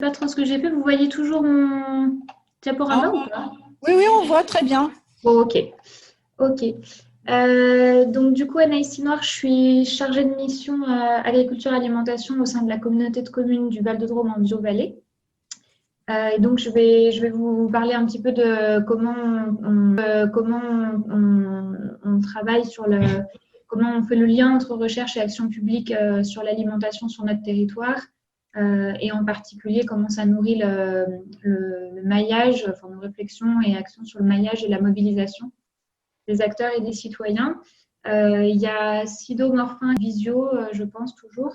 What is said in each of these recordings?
Pas trop ce que j'ai fait. Vous voyez toujours mon Ah, diaporama ou pas? oui, oui, on voit très bien. Bon, ok. Ok. Donc, du coup, Anaïs Noir, je suis chargée de mission agriculture alimentation au sein de la communauté de communes du Val-de-Drôme en Bio-Vallée. Et donc, je vais vous parler un petit peu de comment on travaille comment on fait le lien entre recherche et action publique sur l'alimentation sur notre territoire, et en particulier comment ça nourrit le maillage, enfin nos réflexions et actions sur le maillage et la mobilisation des acteurs et des citoyens. Il y a Sido Morfin Visio, je pense toujours,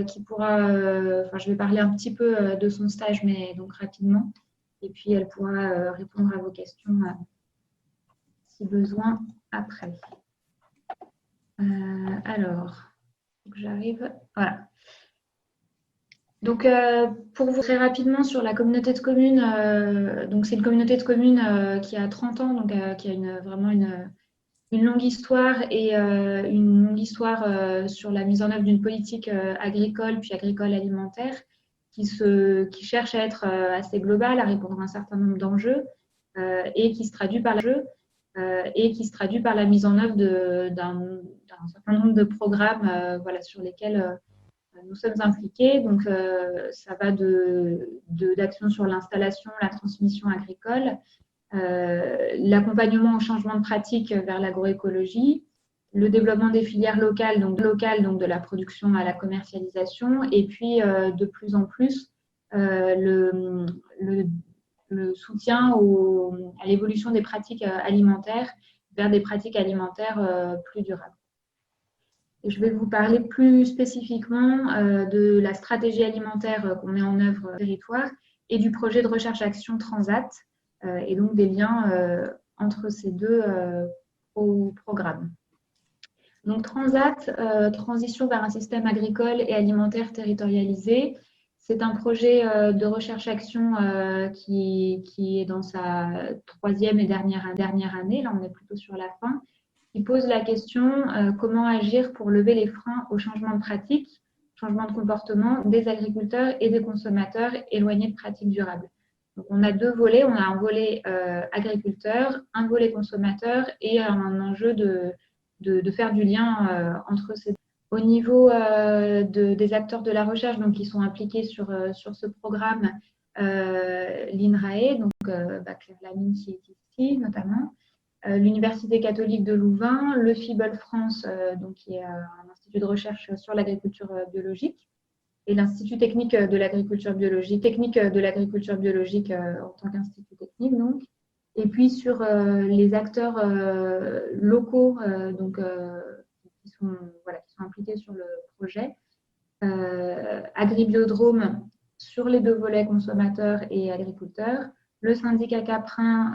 qui pourra, enfin je vais parler un petit peu de son stage, mais donc rapidement, et puis elle pourra répondre à vos questions si besoin après. Alors, faut que j'arrive, voilà. Donc, pour vous très rapidement sur la communauté de communes, donc c'est une communauté de communes qui a 30 ans, donc qui a vraiment une longue histoire et une longue histoire sur la mise en œuvre d'une politique agricole puis agricole alimentaire qui cherche à être assez globale, à répondre à un certain nombre d'enjeux et qui se traduit par la mise en œuvre d'un certain nombre de programmes voilà, sur lesquels nous sommes impliqués. Donc, ça va d'actions sur l'installation, la transmission agricole, l'accompagnement au changement de pratique vers l'agroécologie, le développement des filières locales, donc de la production à la commercialisation, et puis de plus en plus le soutien à l'évolution des pratiques alimentaires vers des pratiques alimentaires plus durables. Et je vais vous parler plus spécifiquement de la stratégie alimentaire qu'on met en œuvre sur le territoire et du projet de recherche-action Transat, et donc des liens entre ces deux programmes. Donc Transat, transition vers un système agricole et alimentaire territorialisé, c'est un projet de recherche-action qui est dans sa troisième et dernière année, là on est plutôt sur la fin, qui pose la question comment agir pour lever les freins au changement de pratique, changement de comportement des agriculteurs et des consommateurs éloignés de pratiques durables. Donc, on a deux volets, on a un volet agriculteur, un volet consommateur et un enjeu de faire du lien entre ces deux. Au niveau des acteurs de la recherche donc, qui sont impliqués sur ce programme, l'INRAE, donc Claire Lamine qui est ici notamment, l'Université catholique de Louvain, le FIBOL France, donc, qui est un institut de recherche sur l'agriculture biologique, et l'Institut technique de l'agriculture biologique, en tant qu'institut technique. Donc. Et puis sur les acteurs locaux donc, qui sont impliqués sur le projet, Agribiodrome sur les deux volets consommateurs et agriculteurs, le syndicat Caprin,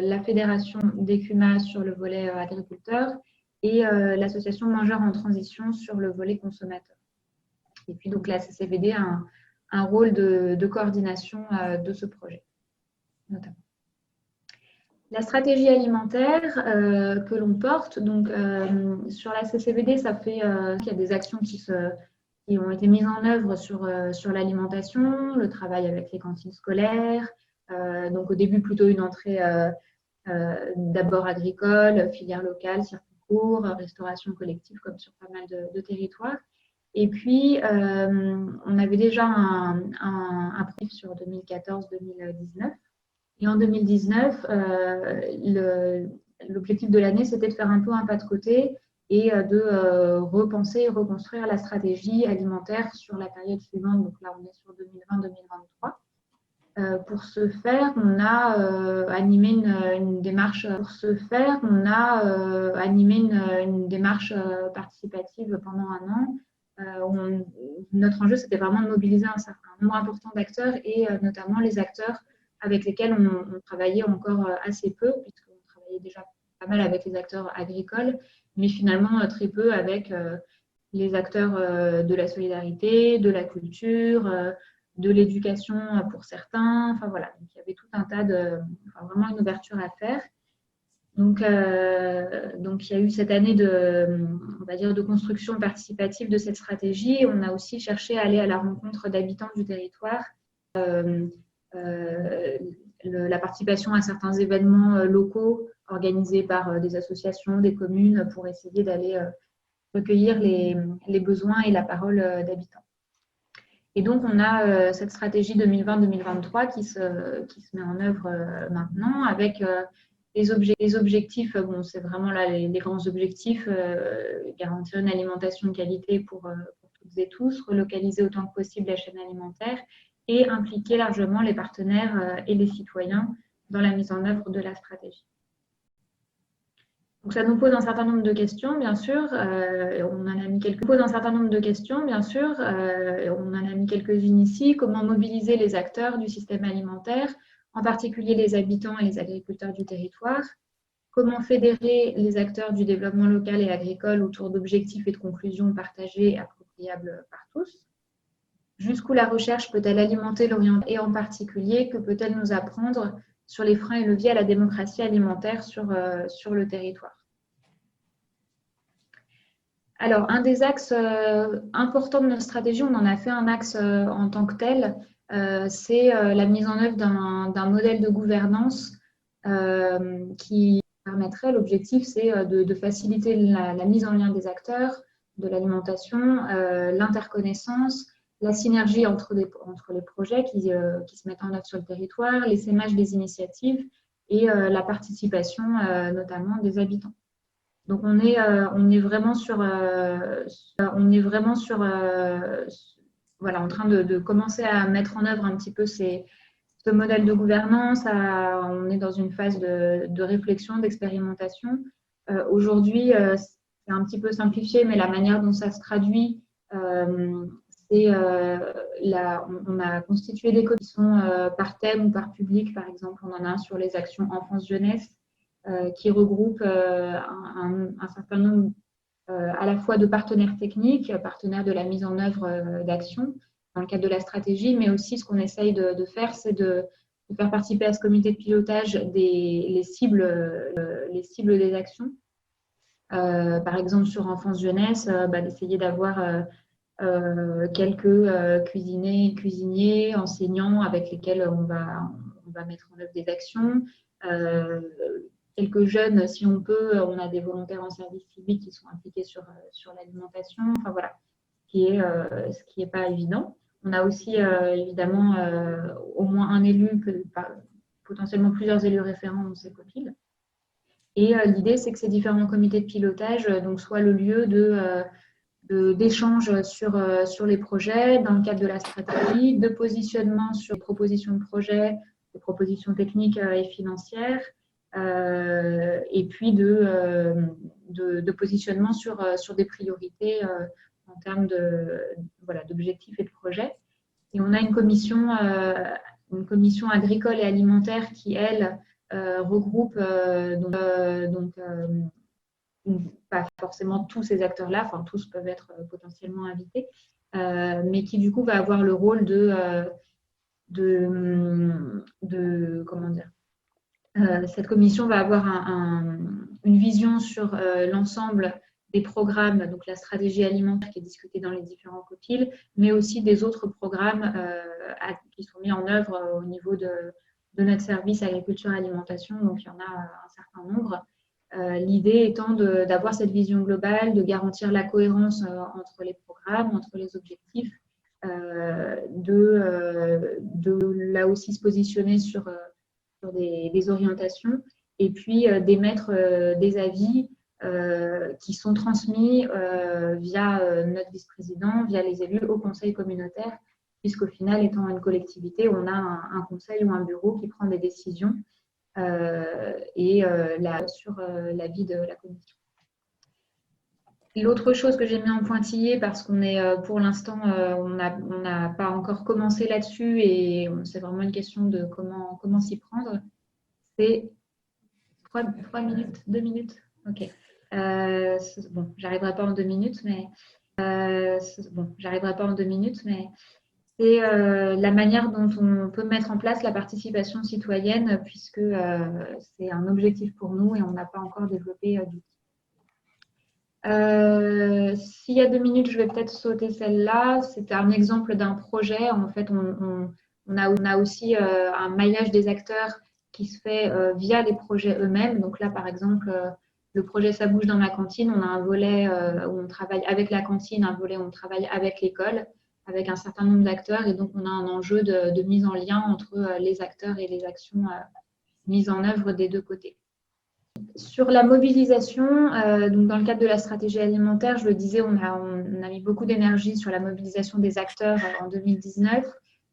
la fédération des CUMA sur le volet agriculteur et l'association Mangeurs en transition sur le volet consommateur. Et puis donc la CCVD a un rôle de coordination de ce projet, notamment. La stratégie alimentaire que l'on porte, donc sur la CCVD, ça fait qu'il y a des actions qui ont été mises en œuvre sur l'alimentation, le travail avec les cantines scolaires. Donc au début, plutôt une entrée d'abord agricole, filière locale, circuit court, restauration collective, comme sur pas mal de territoires. Et puis, on avait déjà un projet sur 2014-2019. Et en 2019, l'objectif de l'année, c'était de faire un peu un pas de côté et de repenser et reconstruire la stratégie alimentaire sur la période suivante. Donc là, on est sur 2020-2023. Pour ce faire, on a animé une démarche. Une démarche participative pendant un an. Notre enjeu, c'était vraiment de mobiliser un nombre important d'acteurs et notamment les acteurs avec lesquels on travaillait encore assez peu, puisqu'on travaillait déjà pas mal avec les acteurs agricoles, mais finalement très peu avec les acteurs de la solidarité, de la culture, de l'éducation pour certains. Enfin voilà, donc il y avait tout un tas vraiment une ouverture à faire. Donc il y a eu cette année de construction participative de cette stratégie. On a aussi cherché à aller à la rencontre d'habitants du territoire la participation à certains événements locaux organisés par des associations, des communes, pour essayer d'aller recueillir les besoins et la parole d'habitants. Et donc, on a cette stratégie 2020-2023 qui se met en œuvre maintenant avec les objectifs. Bon, c'est vraiment là les grands objectifs: garantir une alimentation de qualité pour toutes et tous, relocaliser autant que possible la chaîne alimentaire et impliquer largement les partenaires et les citoyens dans la mise en œuvre de la stratégie. Donc, ça nous pose un certain nombre de questions, bien sûr. On en a mis quelques-unes ici. Comment mobiliser les acteurs du système alimentaire, en particulier les habitants et les agriculteurs du territoire? Comment fédérer les acteurs du développement local et agricole autour d'objectifs et de conclusions partagées et appropriables par tous? Jusqu'où la recherche peut-elle alimenter l'orientation? Et en particulier, que peut-elle nous apprendre sur les freins et leviers à la démocratie alimentaire sur le territoire? Alors, un des axes importants de notre stratégie, on en a fait un axe en tant que tel, c'est la mise en œuvre d'un modèle de gouvernance qui permettrait, l'objectif, c'est de faciliter la mise en lien des acteurs de l'alimentation, l'interconnaissance, la synergie entre les projets qui se mettent en œuvre sur le territoire, l'essaimage des initiatives et la participation notamment des habitants. Donc, on est vraiment voilà, en train de commencer à mettre en œuvre un petit peu ce modèle de gouvernance. On est dans une phase de réflexion, d'expérimentation. Aujourd'hui, c'est un petit peu simplifié, mais la manière dont ça se traduit, c'est on a constitué des comités qui sont par thème ou par public. Par exemple, on en a un sur les actions enfance-jeunesse qui regroupe un certain nombre à la fois de partenaires techniques, partenaires de la mise en œuvre d'actions dans le cadre de la stratégie, mais aussi ce qu'on essaye de faire, c'est de faire participer à ce comité de pilotage les cibles des actions. Par exemple, sur enfance-jeunesse, d'essayer d'avoir quelques cuisiniers, enseignants avec lesquels on va mettre en œuvre des actions. Quelques jeunes, si on peut, on a des volontaires en service civique qui sont impliqués sur l'alimentation. Enfin voilà, ce qui est pas évident. On a aussi évidemment au moins un élu, potentiellement plusieurs élus référents dans ces COPIL. Et l'idée, c'est que ces différents comités de pilotage donc, soient le lieu d'échanges sur les projets dans le cadre de la stratégie, de positionnement sur les propositions de projets, des propositions techniques et financières, et puis de positionnement sur des priorités en termes d'objectifs et de projets. Et on a une commission agricole et alimentaire qui, elle, regroupe pas forcément tous ces acteurs-là, enfin tous peuvent être potentiellement invités, mais qui du coup va avoir le rôle comment dire, cette commission va avoir une vision sur l'ensemble des programmes, donc la stratégie alimentaire qui est discutée dans les différents COPIL, mais aussi des autres programmes qui sont mis en œuvre au niveau de notre service agriculture et alimentation. Donc, il y en a un certain nombre. L'idée étant d'avoir cette vision globale, de garantir la cohérence entre les programmes, entre les objectifs, de là aussi se positionner sur des orientations et puis d'émettre des avis qui sont transmis via notre vice-président, via les élus au conseil communautaire, puisqu'au final, étant une collectivité, on a un conseil ou un bureau qui prend des décisions sur l'avis de la commission. L'autre chose que j'ai mis en pointillé, parce qu'on est pour l'instant, on n'a pas encore commencé là-dessus et c'est vraiment une question de comment s'y prendre, c'est 3 minutes, 2 minutes. Ok. Bon, j'arriverai pas en 2 minutes, mais c'est la manière dont on peut mettre en place la participation citoyenne, puisque c'est un objectif pour nous et on n'a pas encore développé d'outils. S'il y a 2 minutes, je vais peut-être sauter celle-là. C'était un exemple d'un projet. En fait, on On a aussi un maillage des acteurs qui se fait via les projets eux-mêmes. Donc là, par exemple, le projet Ça bouge dans ma cantine, on a un volet où on travaille avec la cantine, un volet où on travaille avec l'école, avec un certain nombre d'acteurs. Et donc, on a un enjeu de mise en lien entre les acteurs et les actions mises en œuvre des deux côtés. Sur la mobilisation, donc dans le cadre de la stratégie alimentaire, je le disais, on a mis beaucoup d'énergie sur la mobilisation des acteurs en 2019.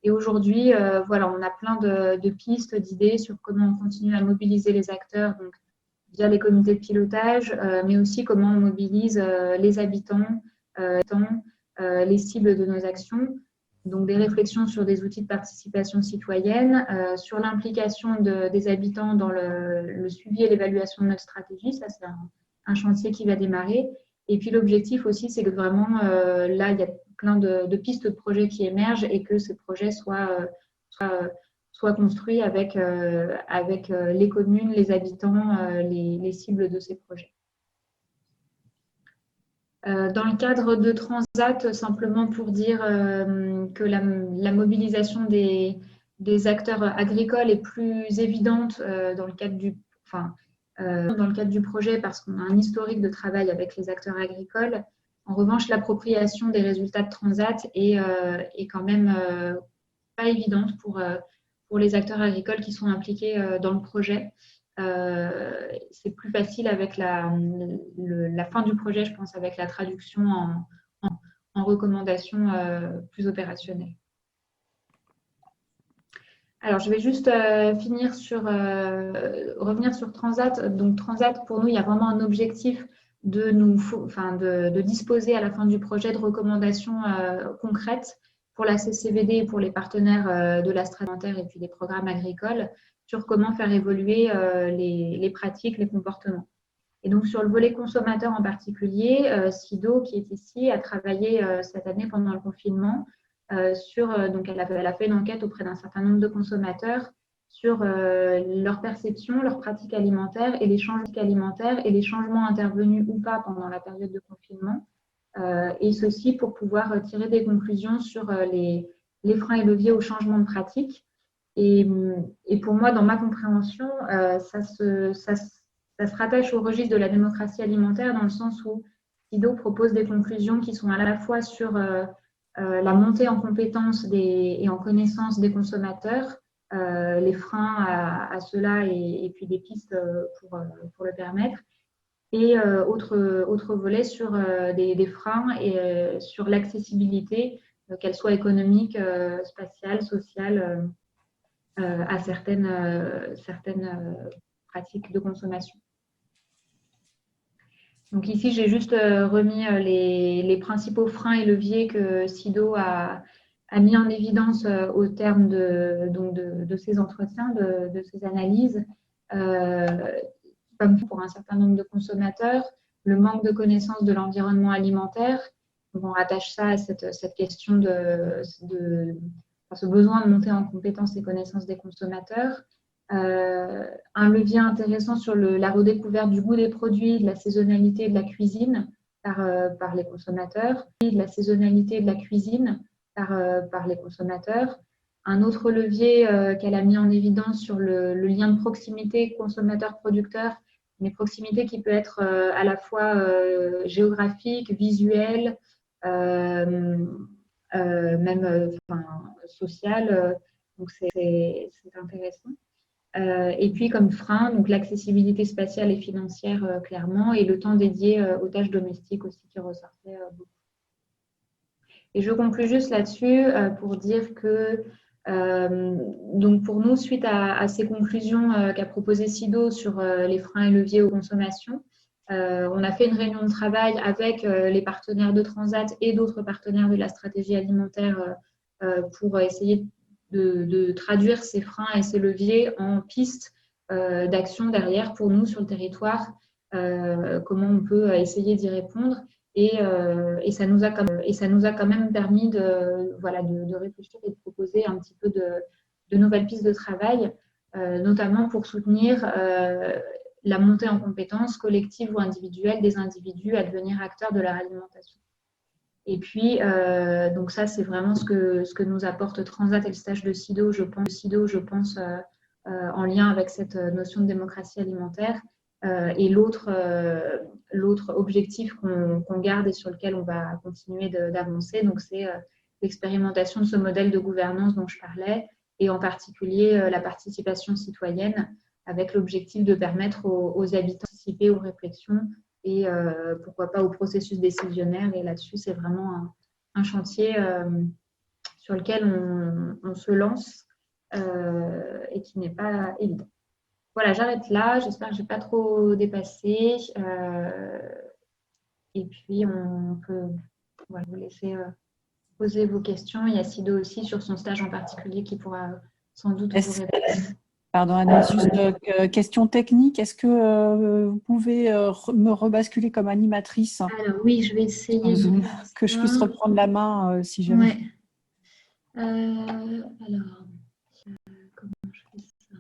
Et aujourd'hui, voilà, on a plein de pistes, d'idées sur comment on continue à mobiliser les acteurs, donc via les comités de pilotage, mais aussi comment on mobilise les habitants, les cibles de nos actions. Donc des réflexions sur des outils de participation citoyenne, sur l'implication des habitants dans le suivi et l'évaluation de notre stratégie. Ça, c'est un chantier qui va démarrer. Et puis l'objectif aussi, c'est que vraiment, là, il y a plein de pistes de projets qui émergent et que ces projets soient construits avec les communes, les habitants, les cibles de ces projets. Dans le cadre de Transat, simplement pour dire que la mobilisation des acteurs agricoles est plus évidente dans le cadre du projet parce qu'on a un historique de travail avec les acteurs agricoles. En revanche, l'appropriation des résultats de Transat est quand même pas évidente pour les acteurs agricoles qui sont impliqués dans le projet. C'est plus facile avec la fin du projet, je pense, avec la traduction en recommandations plus opérationnelles. Alors, je vais juste revenir sur Transat. Donc, Transat, pour nous, il y a vraiment un objectif de disposer à la fin du projet de recommandations concrètes pour la CCVD et pour les partenaires de la stratégie alimentaire et puis des programmes agricoles sur comment faire évoluer les pratiques, les comportements. Et donc, sur le volet consommateur en particulier, SIDO, qui est ici, a travaillé cette année pendant le confinement donc elle a fait une enquête auprès d'un certain nombre de consommateurs sur leur perception, leurs pratiques alimentaires et les changements intervenus ou pas pendant la période de confinement. Et ceci pour pouvoir tirer des conclusions sur les freins et leviers au changement de pratique. Et pour moi, dans ma compréhension, ça se rattache au registre de la démocratie alimentaire dans le sens où SIDO propose des conclusions qui sont à la fois sur la montée en compétences et en connaissances des consommateurs, les freins à cela et puis des pistes pour le permettre. Et autre volet sur des freins et sur l'accessibilité, qu'elle soit économique, spatiale, sociale, à certaines pratiques de consommation. Donc ici, j'ai juste remis les principaux freins et leviers que SIDO a mis en évidence au terme de ces entretiens, de ces analyses. Comme pour un certain nombre de consommateurs, le manque de connaissance de l'environnement alimentaire. Donc on rattache ça à cette question ce besoin de monter en compétences et connaissances des consommateurs. Un levier intéressant sur la redécouverte du goût des produits, de la saisonnalité et de la cuisine par les consommateurs, et de la saisonnalité et de la cuisine par les consommateurs. Un autre levier qu'elle a mis en évidence sur le lien de proximité consommateur-producteur, mais proximité qui peut être à la fois géographique, visuelle, même sociale. Donc c'est intéressant. Et puis comme frein, donc l'accessibilité spatiale et financière clairement, et le temps dédié aux tâches domestiques aussi qui ressortait beaucoup. Et je conclue juste là-dessus pour dire que donc pour nous, suite à ces conclusions qu'a proposé SIDO sur les freins et leviers aux consommations, on a fait une réunion de travail avec les partenaires de Transat et d'autres partenaires de la stratégie alimentaire pour essayer de traduire ces freins et ces leviers en pistes d'action derrière pour nous sur le territoire, comment on peut essayer d'y répondre. Et ça nous a quand même permis de réfléchir et de proposer un petit peu de nouvelles pistes de travail, notamment pour soutenir la montée en compétences collective ou individuelle des individus à devenir acteurs de leur alimentation. Et puis, donc ça, c'est vraiment ce que nous apporte Transat et le stage de SIDO, je pense, en lien avec cette notion de démocratie alimentaire. Et l'autre objectif qu'on garde et sur lequel on va continuer d'avancer, donc c'est l'expérimentation de ce modèle de gouvernance dont je parlais, et en particulier la participation citoyenne, avec l'objectif de permettre aux habitants de participer aux réflexions et pourquoi pas au processus décisionnaire. Et là-dessus, c'est vraiment un chantier sur lequel on se lance et qui n'est pas évident. Voilà, j'arrête là. J'espère que je n'ai pas trop dépassé. Et puis, on peut vous laisser poser vos questions. Il y a Sido aussi sur son stage en particulier qui pourra sans doute vous répondre. Pardon, Anne, juste question technique. Est-ce que vous pouvez me rebasculer comme animatrice? Alors oui, je vais essayer. Que je puisse reprendre la main si jamais. Ouais. Alors, comment je fais ça?